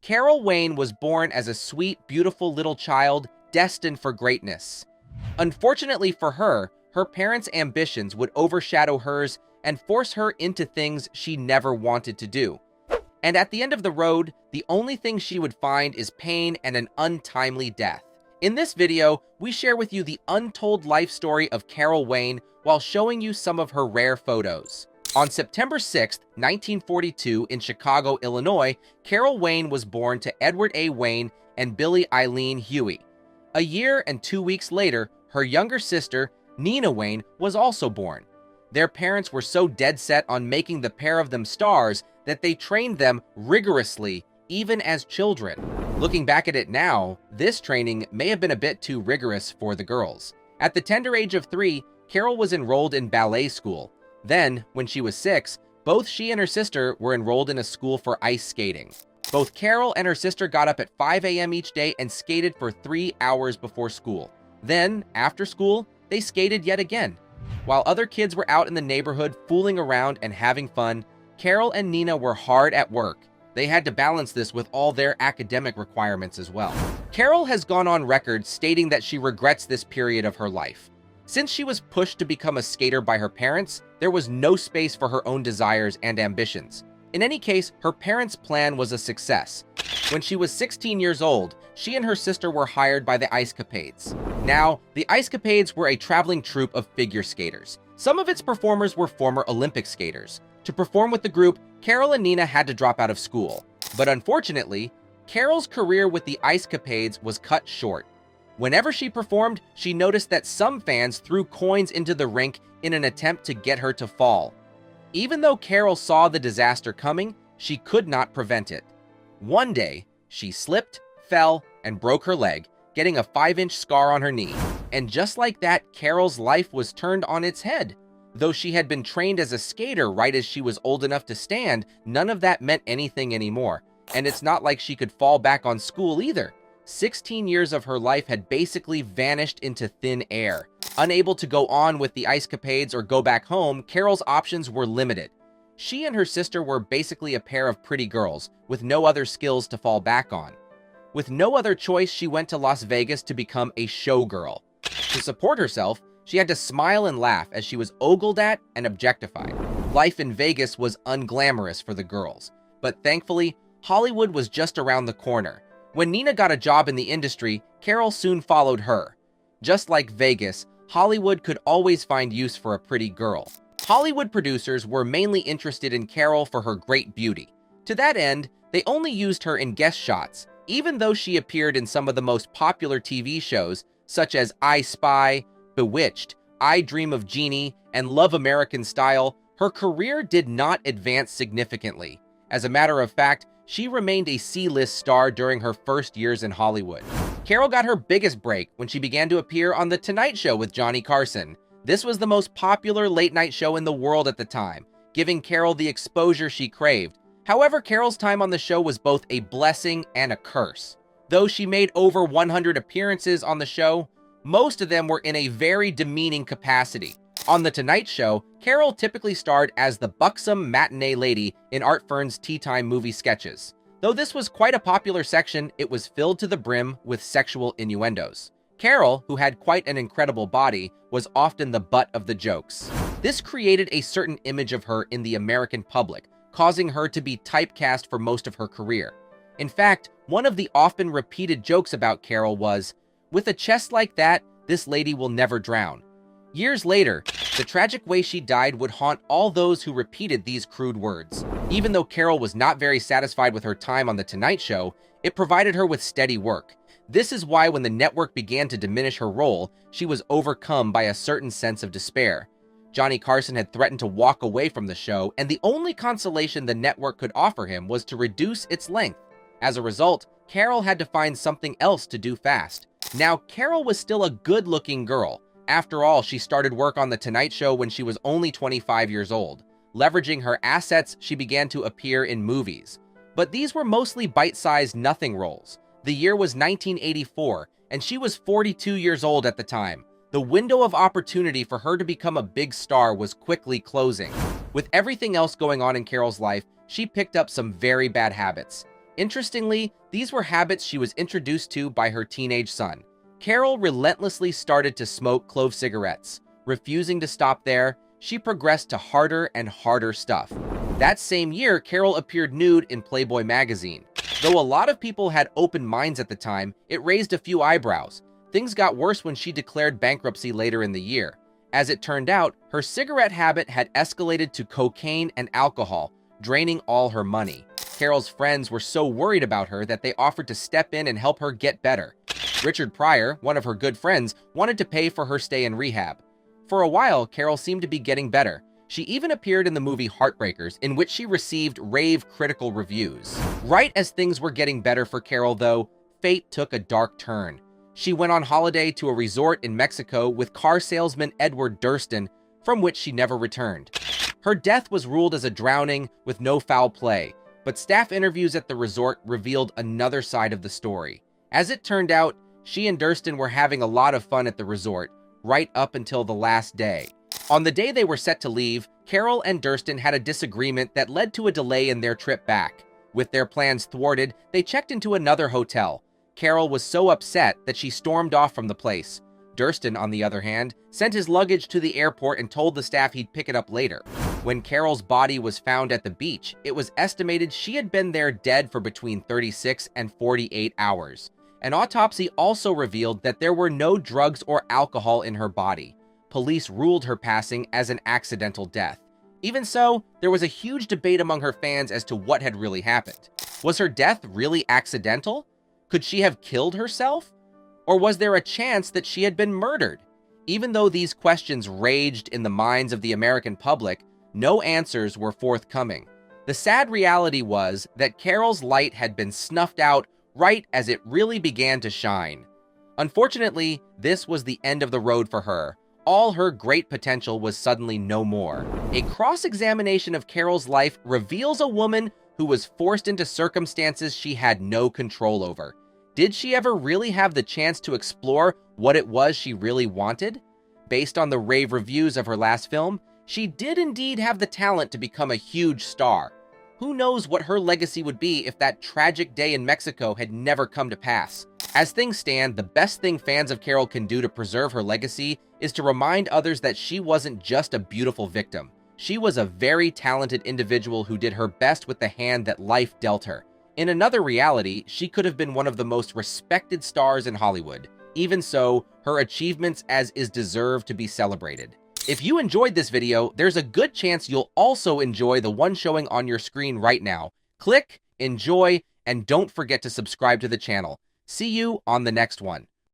Carol Wayne was born as a sweet, beautiful little child destined for greatness. Unfortunately for her, her parents' ambitions would overshadow hers and force her into things she never wanted to do. And at the end of the road, the only thing she would find is pain and an untimely death. In this video, we share with you the untold life story of Carol Wayne while showing you some of her rare photos. On September 6, 1942, in Chicago, Illinois, Carol Wayne was born to Edward A. Wayne and Billie Eileen Huey. A year and 2 weeks later, her younger sister, Nina Wayne, was also born. Their parents were so dead set on making the pair of them stars that they trained them rigorously, even as children. Looking back at it now, this training may have been a bit too rigorous for the girls. At the tender age of 3, Carol was enrolled in ballet school. Then, when she was 6, both she and her sister were enrolled in a school for ice skating. Both Carol and her sister got up at 5 a.m. each day and skated for 3 hours before school. Then, after school, they skated yet again. While other kids were out in the neighborhood fooling around and having fun, Carol and Nina were hard at work. They had to balance this with all their academic requirements as well. Carol has gone on record stating that she regrets this period of her life. Since she was pushed to become a skater by her parents, there was no space for her own desires and ambitions. In any case, her parents' plan was a success. When she was 16 years old, she and her sister were hired by the Ice Capades. Now, the Ice Capades were a traveling troupe of figure skaters. Some of its performers were former Olympic skaters. To perform with the group, Carol and Nina had to drop out of school. But unfortunately, Carol's career with the Ice Capades was cut short. Whenever she performed, she noticed that some fans threw coins into the rink in an attempt to get her to fall. Even though Carol saw the disaster coming, she could not prevent it. One day, she slipped, fell, and broke her leg, getting a 5-inch scar on her knee. And just like that, Carol's life was turned on its head. Though she had been trained as a skater right as she was old enough to stand, none of that meant anything anymore. And it's not like she could fall back on school either. 16 years of her life had basically vanished into thin air. Unable to go on with the Ice Capades or go back home, Carol's options were limited. She and her sister were basically a pair of pretty girls, with no other skills to fall back on. With no other choice, she went to Las Vegas to become a showgirl. To support herself, she had to smile and laugh as she was ogled at and objectified. Life in Vegas was unglamorous for the girls, but thankfully, Hollywood was just around the corner. When Nina got a job in the industry, Carol soon followed her. Just like Vegas, Hollywood could always find use for a pretty girl. Hollywood producers were mainly interested in Carol for her great beauty. To that end, they only used her in guest shots, even though she appeared in some of the most popular TV shows, such as I Spy, Bewitched, I Dream of Jeannie, and Love American Style. Her career did not advance significantly. As a matter of fact, she remained a C-list star during her first years in Hollywood. Carol got her biggest break when she began to appear on The Tonight Show with Johnny Carson. This was the most popular late-night show in the world at the time, giving Carol the exposure she craved. However, Carol's time on the show was both a blessing and a curse. Though she made over 100 appearances on the show, most of them were in a very demeaning capacity. On The Tonight Show, Carol typically starred as the buxom matinee lady in Art Fern's Tea Time movie sketches. Though this was quite a popular section, it was filled to the brim with sexual innuendos. Carol, who had quite an incredible body, was often the butt of the jokes. This created a certain image of her in the American public, causing her to be typecast for most of her career. In fact, one of the often repeated jokes about Carol was, "With a chest like that, this lady will never drown." Years later, the tragic way she died would haunt all those who repeated these crude words. Even though Carol was not very satisfied with her time on The Tonight Show, it provided her with steady work. This is why when the network began to diminish her role, she was overcome by a certain sense of despair. Johnny Carson had threatened to walk away from the show, and the only consolation the network could offer him was to reduce its length. As a result, Carol had to find something else to do fast. Now, Carol was still a good-looking girl. After all, she started work on The Tonight Show when she was only 25 years old. Leveraging her assets, she began to appear in movies. But these were mostly bite-sized nothing roles. The year was 1984, and she was 42 years old at the time. The window of opportunity for her to become a big star was quickly closing. With everything else going on in Carol's life, she picked up some very bad habits. Interestingly, these were habits she was introduced to by her teenage son. Carol relentlessly started to smoke clove cigarettes. Refusing to stop there, she progressed to harder and harder stuff. That same year, Carol appeared nude in Playboy magazine. Though a lot of people had open minds at the time, it raised a few eyebrows. Things got worse when she declared bankruptcy later in the year. As it turned out, her cigarette habit had escalated to cocaine and alcohol, draining all her money. Carol's friends were so worried about her that they offered to step in and help her get better. Richard Pryor, one of her good friends, wanted to pay for her stay in rehab. For a while, Carol seemed to be getting better. She even appeared in the movie Heartbreakers, in which she received rave critical reviews. Right as things were getting better for Carol, though, fate took a dark turn. She went on holiday to a resort in Mexico with car salesman Edward Durston, from which she never returned. Her death was ruled as a drowning with no foul play, but staff interviews at the resort revealed another side of the story. As it turned out, she and Durston were having a lot of fun at the resort, right up until the last day. On the day they were set to leave, Carol and Durston had a disagreement that led to a delay in their trip back. With their plans thwarted, they checked into another hotel. Carol was so upset that she stormed off from the place. Durston, on the other hand, sent his luggage to the airport and told the staff he'd pick it up later. When Carol's body was found at the beach, it was estimated she had been there dead for between 36 and 48 hours. An autopsy also revealed that there were no drugs or alcohol in her body. Police ruled her passing as an accidental death. Even so, there was a huge debate among her fans as to what had really happened. Was her death really accidental? Could she have killed herself? Or was there a chance that she had been murdered? Even though these questions raged in the minds of the American public, no answers were forthcoming. The sad reality was that Carol's light had been snuffed out right as it really began to shine. Unfortunately, this was the end of the road for her. All her great potential was suddenly no more. A cross-examination of Carol's life reveals a woman who was forced into circumstances she had no control over. Did she ever really have the chance to explore what it was she really wanted? Based on the rave reviews of her last film, she did indeed have the talent to become a huge star. Who knows what her legacy would be if that tragic day in Mexico had never come to pass? As things stand, the best thing fans of Carol can do to preserve her legacy is to remind others that she wasn't just a beautiful victim. She was a very talented individual who did her best with the hand that life dealt her. In another reality, she could have been one of the most respected stars in Hollywood. Even so, her achievements is deserved to be celebrated. If you enjoyed this video, there's a good chance you'll also enjoy the one showing on your screen right now. Click, enjoy, and don't forget to subscribe to the channel. See you on the next one.